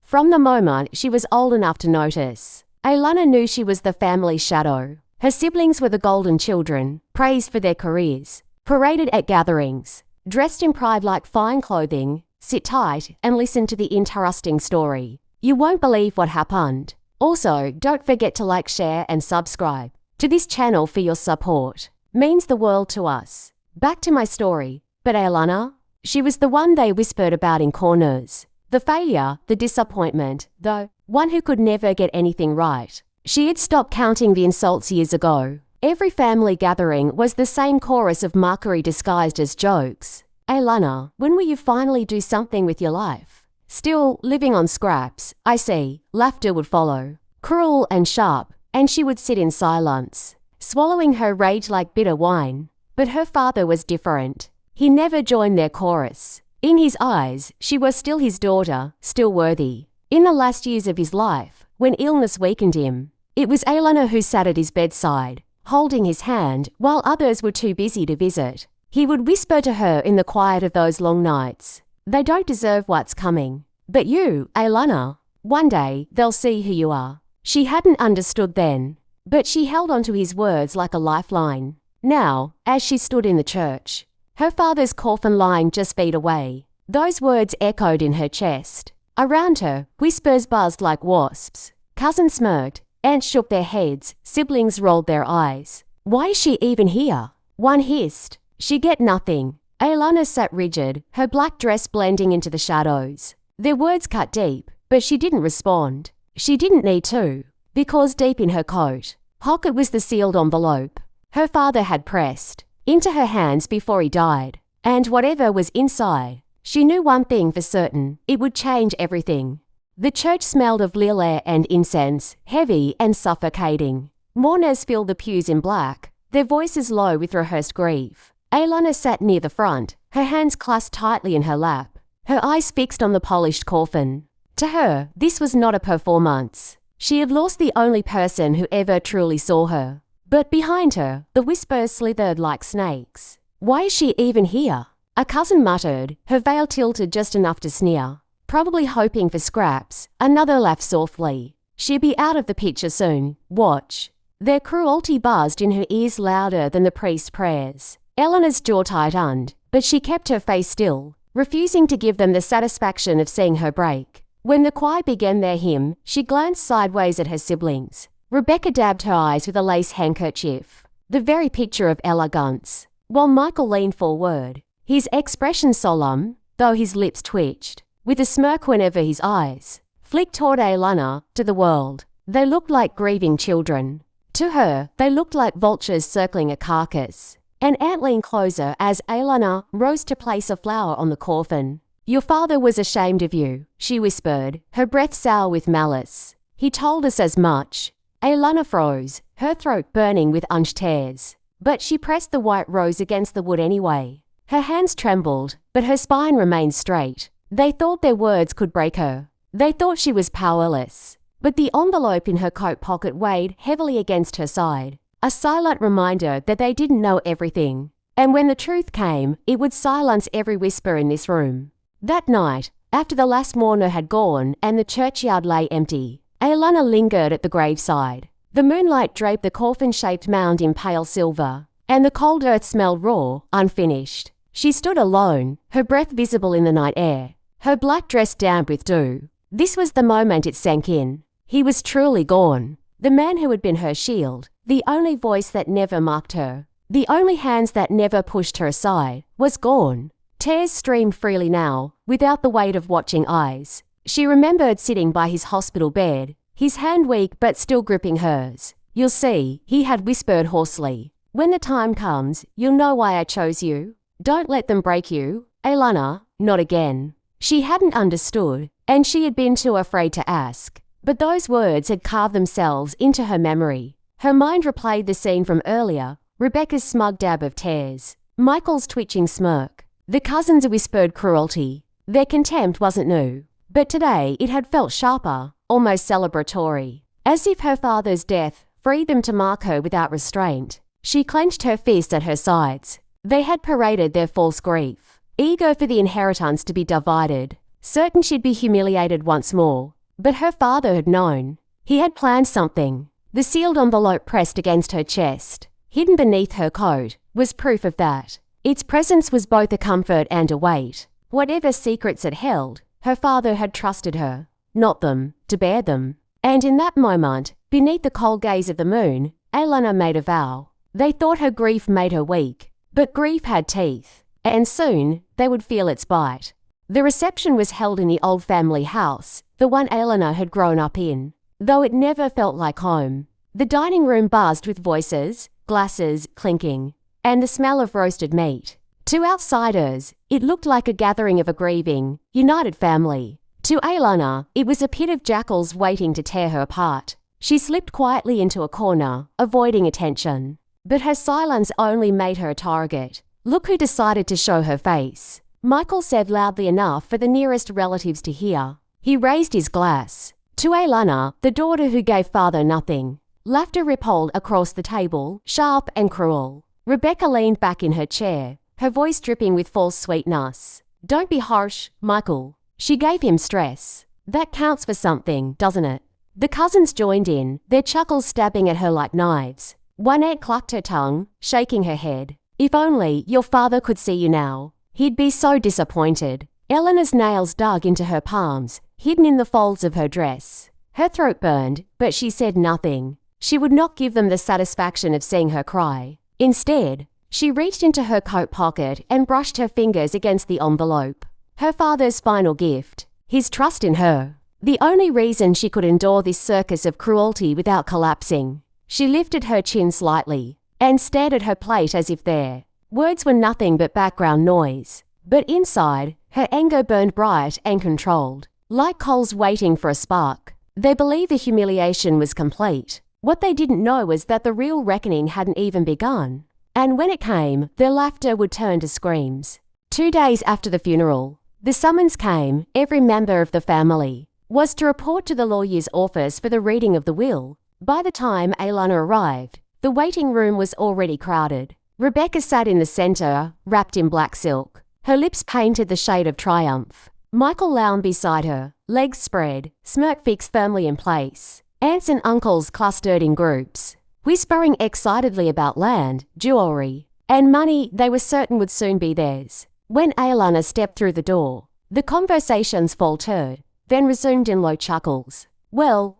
From the moment she was old enough to notice, Alana knew she was the family's shadow. Her siblings were the golden children, praised for their careers, paraded at gatherings, dressed in pride like fine clothing. Sit tight and listen to the interesting story. You won't believe what happened. Also, don't forget to like, share and subscribe to this channel for your support. Means the world to us. Back to my story. But Alana? She was the one they whispered about in corners. The failure, the disappointment, the one who could never get anything right. She had stopped counting the insults years ago. Every family gathering was the same chorus of mockery disguised as jokes. Alana, when will you finally do something with your life? Still living on scraps, I see. Laughter would follow, cruel and sharp, and she would sit in silence, swallowing her rage like bitter wine. But her father was different. He never joined their chorus. In his eyes, she was still his daughter, still worthy. In the last years of his life, when illness weakened him, it was Alana who sat at his bedside, holding his hand while others were too busy to visit. He would whisper to her in the quiet of those long nights, "They don't deserve what's coming. But you, Alana, one day they'll see who you are." She hadn't understood then, but she held on to his words like a lifeline. Now, as she stood in the church, her father's coffin lying just feet away, those words echoed in her chest. Around her, whispers buzzed like wasps. Cousins smirked, aunts shook their heads, siblings rolled their eyes. Why is she even here? One hissed, "She get nothing." Alana sat rigid, her black dress blending into the shadows. Their words cut deep, but she didn't respond. She didn't need to, because deep in her coat pocket was the sealed envelope her father had pressed into her hands before he died. And whatever was inside, she knew one thing for certain: it would change everything. The church smelled of lily and incense, heavy and suffocating. Mourners filled the pews in black, their voices low with rehearsed grief. Alana sat near the front, her hands clasped tightly in her lap, her eyes fixed on the polished coffin. To her, this was not a performance. She had lost the only person who ever truly saw her. But behind her, the whispers slithered like snakes. Why is she even here? A cousin muttered, her veil tilted just enough to sneer. Probably hoping for scraps. Another laughed softly. She'd be out of the picture soon. Watch. Their cruelty buzzed in her ears louder than the priest's prayers. Eleanor's jaw tightened, but she kept her face still, refusing to give them the satisfaction of seeing her break. When the choir began their hymn, she glanced sideways at her siblings. Rebecca dabbed her eyes with a lace handkerchief, the very picture of elegance, while Michael leaned forward, his expression solemn, though his lips twitched, with a smirk whenever his eyes flicked toward Alana, to the world. They looked like grieving children. To her, they looked like vultures circling a carcass. An aunt leaned closer as Alana rose to place a flower on the coffin. "Your father was ashamed of you," she whispered, her breath sour with malice. "He told us as much." Alana froze, her throat burning with unshed tears. But she pressed the white rose against the wood anyway. Her hands trembled, but her spine remained straight. They thought their words could break her. They thought she was powerless. But the envelope in her coat pocket weighed heavily against her side. A silent reminder that they didn't know everything. And when the truth came, it would silence every whisper in this room. That night, after the last mourner had gone and the churchyard lay empty, Alana lingered at the graveside. The moonlight draped the coffin-shaped mound in pale silver, and the cold earth smelled raw, unfinished. She stood alone, her breath visible in the night air, her black dress damp with dew. This was the moment it sank in. He was truly gone. The man who had been her shield, the only voice that never mocked her, the only hands that never pushed her aside, was gone. Tears streamed freely now, without the weight of watching eyes. She remembered sitting by his hospital bed, his hand weak but still gripping hers. "You'll see," he had whispered hoarsely. "When the time comes, you'll know why I chose you. Don't let them break you, Alana, not again." She hadn't understood, and she had been too afraid to ask. But those words had carved themselves into her memory. Her mind replayed the scene from earlier, Rebecca's smug dab of tears, Michael's twitching smirk, the cousins' whispered cruelty. Their contempt wasn't new, but today it had felt sharper, almost celebratory, as if her father's death freed them to mark her without restraint. She clenched her fists at her sides. They had paraded their false grief, eager for the inheritance to be divided, certain she'd be humiliated once more. But her father had known. He had planned something. The sealed envelope pressed against her chest, hidden beneath her coat, was proof of that. Its presence was both a comfort and a weight. Whatever secrets it held, her father had trusted her, not them, to bear them. And in that moment, beneath the cold gaze of the moon, Alana made a vow. They thought her grief made her weak, but grief had teeth, and soon they would feel its bite. The reception was held in the old family house, the one Alana had grown up in, though it never felt like home. The dining room buzzed with voices, glasses clinking, and the smell of roasted meat. To outsiders, it looked like a gathering of a grieving, united family. To Alana, it was a pit of jackals waiting to tear her apart. She slipped quietly into a corner, avoiding attention. But her silence only made her a target. Look who decided to show her face. Michael said loudly enough for the nearest relatives to hear. He raised his glass. To Alana, the daughter who gave father nothing. Laughter rippled across the table, sharp and cruel. Rebecca leaned back in her chair, her voice dripping with false sweetness. Don't be harsh, Michael. She gave him stress. That counts for something, doesn't it? The cousins joined in, their chuckles stabbing at her like knives. One aunt clucked her tongue, shaking her head. If only your father could see you now. He'd be so disappointed. Eleanor's nails dug into her palms, hidden in the folds of her dress. Her throat burned, but she said nothing. She would not give them the satisfaction of seeing her cry. Instead, she reached into her coat pocket and brushed her fingers against the envelope. Her father's final gift. His trust in her. The only reason she could endure this circus of cruelty without collapsing. She lifted her chin slightly and stared at her plate as if there. Words were nothing but background noise. But inside, her anger burned bright and controlled, like coals waiting for a spark. They believed the humiliation was complete. What they didn't know was that the real reckoning hadn't even begun. And when it came, their laughter would turn to screams. 2 days after the funeral, the summons came. Every member of the family was to report to the lawyer's office for the reading of the will. By the time Alana arrived, the waiting room was already crowded. Rebecca sat in the center, wrapped in black silk, her lips painted the shade of triumph. Michael lounged beside her, legs spread, smirk fixed firmly in place. Aunts and uncles clustered in groups, whispering excitedly about land, jewelry, and money they were certain would soon be theirs. When Alana stepped through the door, the conversations faltered, then resumed in low chuckles. Well,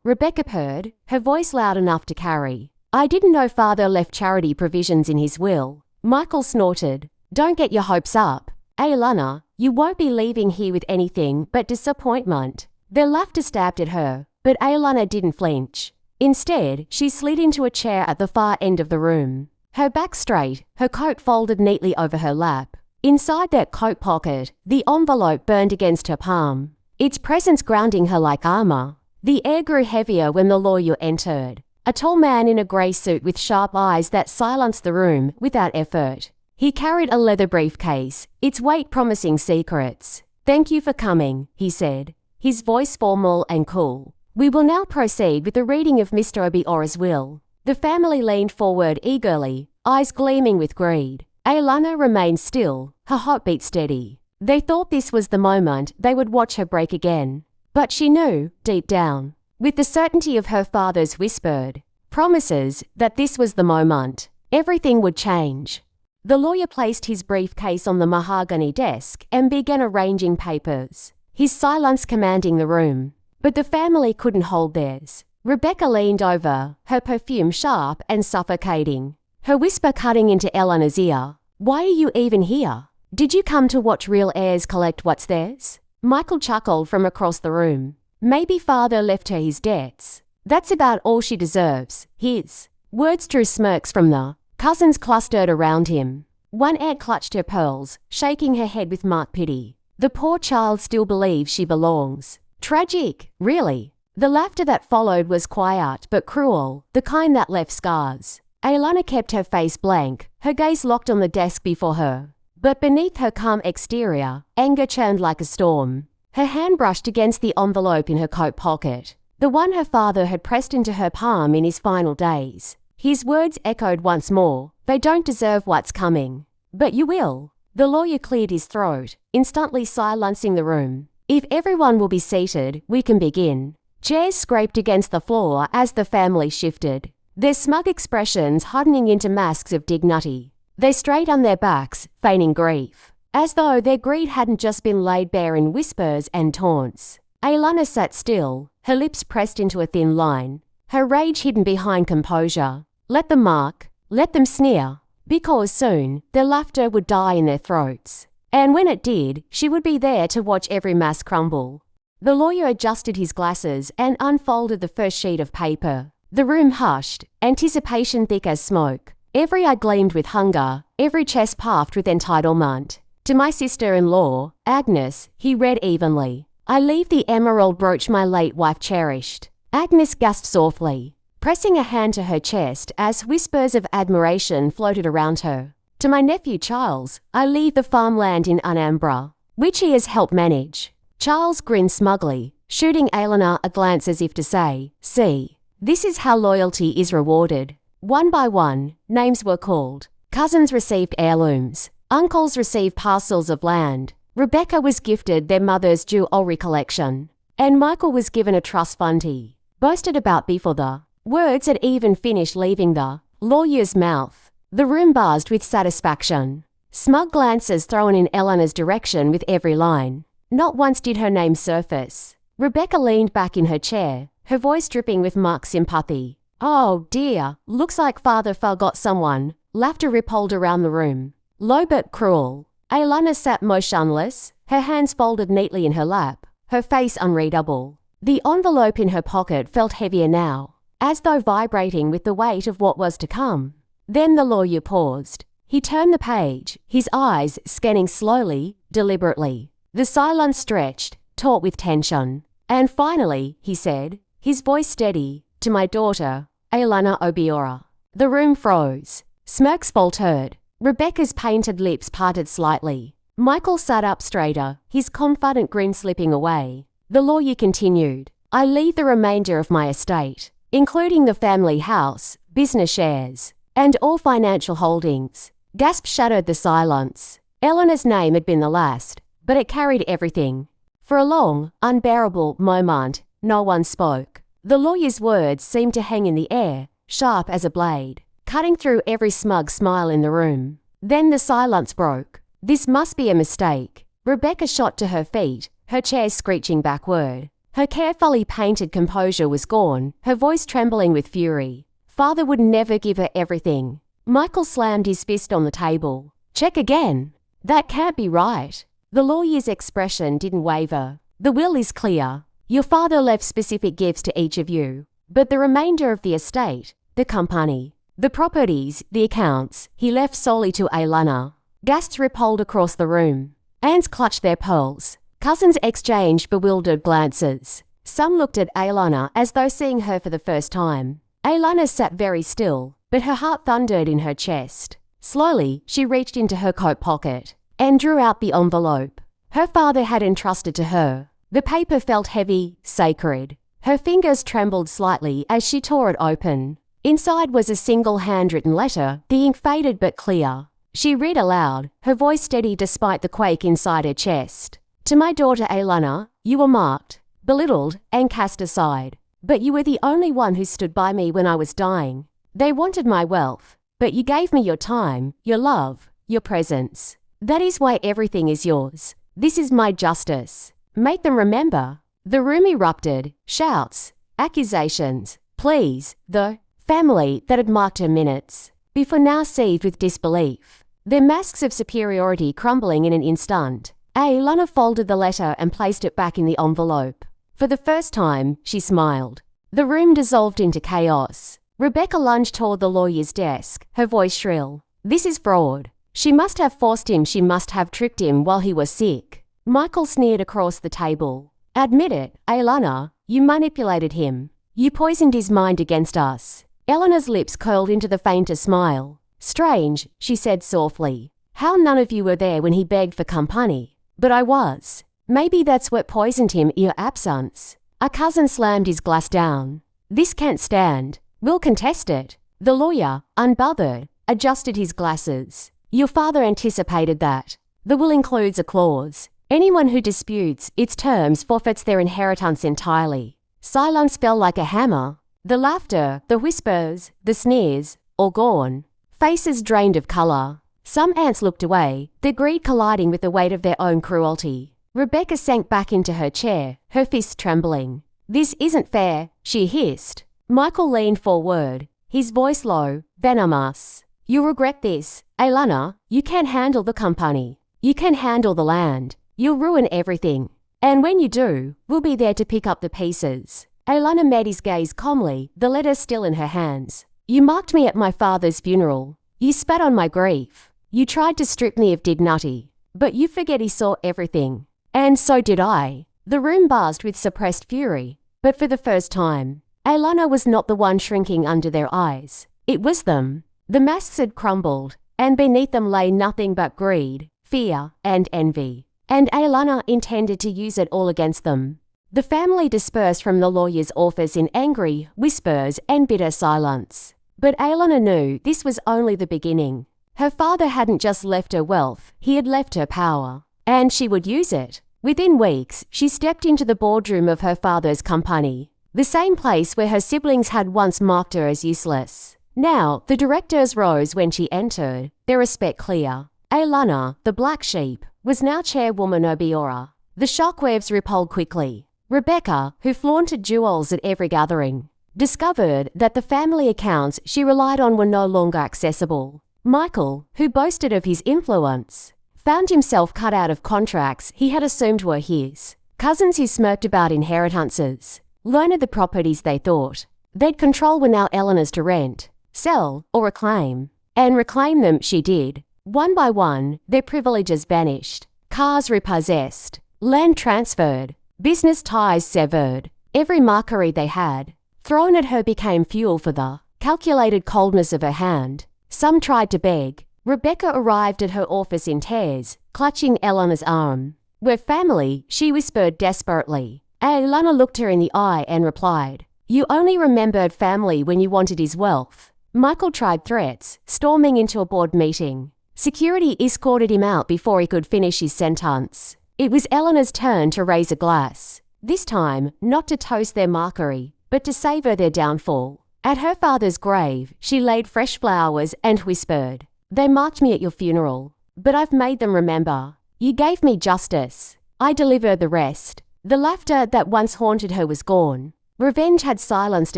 Rebecca purred, her voice loud enough to carry. I didn't know father left charity provisions in his will. Michael snorted. Don't get your hopes up. Alana, you won't be leaving here with anything but disappointment. Their laughter stabbed at her, but Alana didn't flinch. Instead, she slid into a chair at the far end of the room. Her back straight, her coat folded neatly over her lap. Inside that coat pocket, the envelope burned against her palm, its presence grounding her like armor. The air grew heavier when the lawyer entered, a tall man in a grey suit with sharp eyes that silenced the room without effort. He carried a leather briefcase, its weight promising secrets. Thank you for coming, he said, his voice formal and cool. We will now proceed with the reading of Mr. Obiora's will. The family leaned forward eagerly, eyes gleaming with greed. Alana remained still, her heartbeat steady. They thought this was the moment they would watch her break again. But she knew, deep down, with the certainty of her father's whispered promises, that this was the moment. Everything would change. The lawyer placed his briefcase on the mahogany desk and began arranging papers, his silence commanding the room. But the family couldn't hold theirs. Rebecca leaned over, her perfume sharp and suffocating, her whisper cutting into Eleanor's ear. Why are you even here? Did you come to watch real heirs collect what's theirs? Michael chuckled from across the room. Maybe father left her his debts. That's about all she deserves, his. Words drew smirks from the cousins clustered around him. One aunt clutched her pearls, shaking her head with marked pity. The poor child still believes she belongs. Tragic, really. The laughter that followed was quiet but cruel, the kind that left scars. Alana kept her face blank, her gaze locked on the desk before her. But beneath her calm exterior, anger churned like a storm. Her hand brushed against the envelope in her coat pocket, the one her father had pressed into her palm in his final days. His words echoed once more. They don't deserve what's coming. But you will. The lawyer cleared his throat, instantly silencing the room. If everyone will be seated, we can begin. Chairs scraped against the floor as the family shifted, their smug expressions hardening into masks of dignity. They strayed on their backs, feigning grief, as though their greed hadn't just been laid bare in whispers and taunts. Aylana sat still, her lips pressed into a thin line, her rage hidden behind composure. Let them mock, let them sneer, because soon their laughter would die in their throats. And when it did, she would be there to watch every mask crumble. The lawyer adjusted his glasses and unfolded the first sheet of paper. The room hushed, anticipation thick as smoke. Every eye gleamed with hunger, every chest puffed with entitlement. To my sister-in-law, Agnes, he read evenly. I leave the emerald brooch my late wife cherished. Agnes gasped softly, pressing a hand to her chest as whispers of admiration floated around her. To my nephew Charles, I leave the farmland in Unambra, which he has helped manage. Charles grinned smugly, shooting Aylana a glance as if to say, see, this is how loyalty is rewarded. One by one, names were called. Cousins received heirlooms. Uncles received parcels of land. Rebecca was gifted their mother's jewelry collection. And Michael was given a trust fund he boasted about before the words had even finished leaving the lawyer's mouth. The room buzzed with satisfaction. Smug glances thrown in Eleanor's direction with every line. Not once did her name surface. Rebecca leaned back in her chair, her voice dripping with mock sympathy. Oh dear, looks like Father forgot someone. Laughter rippled around the room. Low but cruel. Aylana sat motionless, her hands folded neatly in her lap, her face unreadable. The envelope in her pocket felt heavier now, as though vibrating with the weight of what was to come. Then the lawyer paused. He turned the page, his eyes scanning slowly, deliberately. The silence stretched, taut with tension. And finally, he said, his voice steady, to my daughter, Aylana Obiora. The room froze. Smirks faltered. Rebecca's painted lips parted slightly. Michael sat up straighter, his confident grin slipping away. The lawyer continued, I leave the remainder of my estate, including the family house, business shares, and all financial holdings. Gasps shattered the silence. Eleanor's name had been the last, but it carried everything. For a long, unbearable moment, no one spoke. The lawyer's words seemed to hang in the air, sharp as a blade, cutting through every smug smile in the room. Then the silence broke. This must be a mistake. Rebecca shot to her feet, her chair screeching backward. Her carefully painted composure was gone, her voice trembling with fury. Father would never give her everything. Michael slammed his fist on the table. Check again. That can't be right. The lawyer's expression didn't waver. The will is clear. Your father left specific gifts to each of you, but the remainder of the estate, the company, the properties, the accounts, he left solely to Aylana. Gasps rippled across the room. Aunts clutched their pearls. Cousins exchanged bewildered glances. Some looked at Aylana as though seeing her for the first time. Aylana sat very still, but her heart thundered in her chest. Slowly, she reached into her coat pocket and drew out the envelope her father had entrusted to her. The paper felt heavy, sacred. Her fingers trembled slightly as she tore it open. Inside was a single handwritten letter, the ink faded but clear. She read aloud, her voice steady despite the quake inside her chest. To my daughter Aylana, you were marked, belittled, and cast aside. But you were the only one who stood by me when I was dying. They wanted my wealth, but you gave me your time, your love, your presence. That is why everything is yours. This is my justice. Make them remember. The room erupted, shouts, accusations, pleas, the family that had marked her minutes, before now seethed with disbelief, their masks of superiority crumbling in an instant. Aylana folded the letter and placed it back in the envelope. For the first time, she smiled. The room dissolved into chaos. Rebecca lunged toward the lawyer's desk, her voice shrill. This is fraud. She must have forced him, she must have tricked him while he was sick. Michael sneered across the table. Admit it, Aylana, you manipulated him. You poisoned his mind against us. Eleanor's lips curled into the faintest smile. Strange, she said softly. How none of you were there when he begged for company. But I was. Maybe that's what poisoned him, your absence. A cousin slammed his glass down. This can't stand. We'll contest it. The lawyer, unbothered, adjusted his glasses. Your father anticipated that. The will includes a clause. Anyone who disputes its terms forfeits their inheritance entirely. Silence fell like a hammer. The laughter, the whispers, the sneers, all gone. Faces drained of colour. Some aunts looked away, their greed colliding with the weight of their own cruelty. Rebecca sank back into her chair, her fists trembling. "This isn't fair," she hissed. Michael leaned forward, his voice low, venomous. "You'll regret this. Alana, you can't handle the company. You can't handle the land. You'll ruin everything. And when you do, we'll be there to pick up the pieces." Alana met his gaze calmly, the letter still in her hands. "You mocked me at my father's funeral. You spat on my grief. You tried to strip me of dignity. But you forget he saw everything. And so did I." The room buzzed with suppressed fury. But for the first time, Alana was not the one shrinking under their eyes. It was them. The masks had crumbled, and beneath them lay nothing but greed, fear, and envy. And Alana intended to use it all against them. The family dispersed from the lawyer's office in angry whispers and bitter silence. But Alana knew this was only the beginning. Her father hadn't just left her wealth, he had left her power. And she would use it. Within weeks, she stepped into the boardroom of her father's company, the same place where her siblings had once mocked her as useless. Now, the directors rose when she entered, their respect clear. Alana, the black sheep, was now chairwoman Obiora. The shockwaves repelled quickly. Rebecca, who flaunted jewels at every gathering, discovered that the family accounts she relied on were no longer accessible. Michael, who boasted of his influence, found himself cut out of contracts he had assumed were his. Cousins who smirked about inheritances, learned the properties they thought they'd control were now Eleanor's to rent, sell, or reclaim. And reclaim them she did. One by one, their privileges vanished. Cars repossessed, land transferred, business ties severed. Every mockery they had thrown at her became fuel for the calculated coldness of her hand. Some tried to beg. Rebecca arrived at her office in tears, clutching Eleanor's arm. "We're family," she whispered desperately. Alana looked her in the eye and replied, "You only remembered family when you wanted his wealth." Michael tried threats, storming into a board meeting. Security escorted him out before he could finish his sentence. It was Eleanor's turn to raise a glass. This time, not to toast their mockery, but to savour their downfall. At her father's grave, she laid fresh flowers and whispered, "They mocked me at your funeral, but I've made them remember. You gave me justice. I delivered the rest." The laughter that once haunted her was gone. Revenge had silenced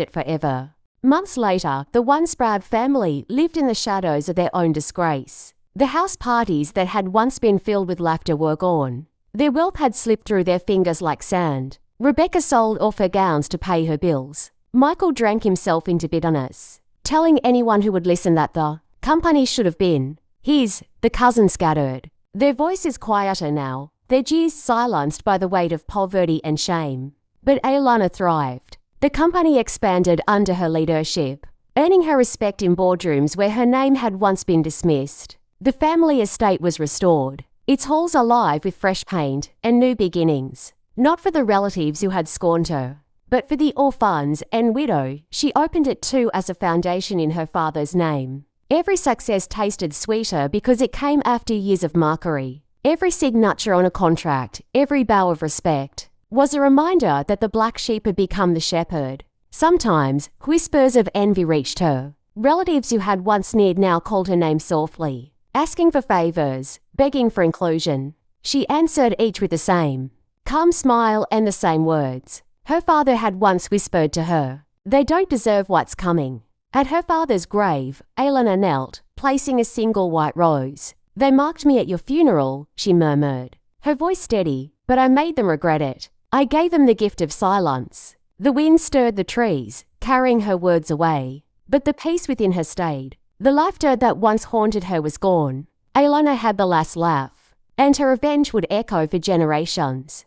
it forever. Months later, the once proud family lived in the shadows of their own disgrace. The house parties that had once been filled with laughter were gone. Their wealth had slipped through their fingers like sand. Rebecca sold off her gowns to pay her bills. Michael drank himself into bitterness, telling anyone who would listen that the company should have been his. The cousins scattered, their voices quieter now, their jeers silenced by the weight of poverty and shame. But Alana thrived. The company expanded under her leadership, earning her respect in boardrooms where her name had once been dismissed. The family estate was restored, its halls alive with fresh paint and new beginnings. Not for the relatives who had scorned her, but for the orphans and widow she opened it too as a foundation in her father's name. Every success tasted sweeter because it came after years of mockery. Every signature on a contract, every bow of respect, was a reminder that the black sheep had become the shepherd. Sometimes, whispers of envy reached her. Relatives who had once sneered now called her name softly, asking for favours, begging for inclusion. She answered each with the same calm smile and the same words her father had once whispered to her. "They don't deserve what's coming." At her father's grave, Alana knelt, placing a single white rose. "They mocked me at your funeral," she murmured, her voice steady, "but I made them regret it. I gave them the gift of silence." The wind stirred the trees, carrying her words away. But the peace within her stayed. The laughter that once haunted her was gone. Alana had the last laugh, and her revenge would echo for generations.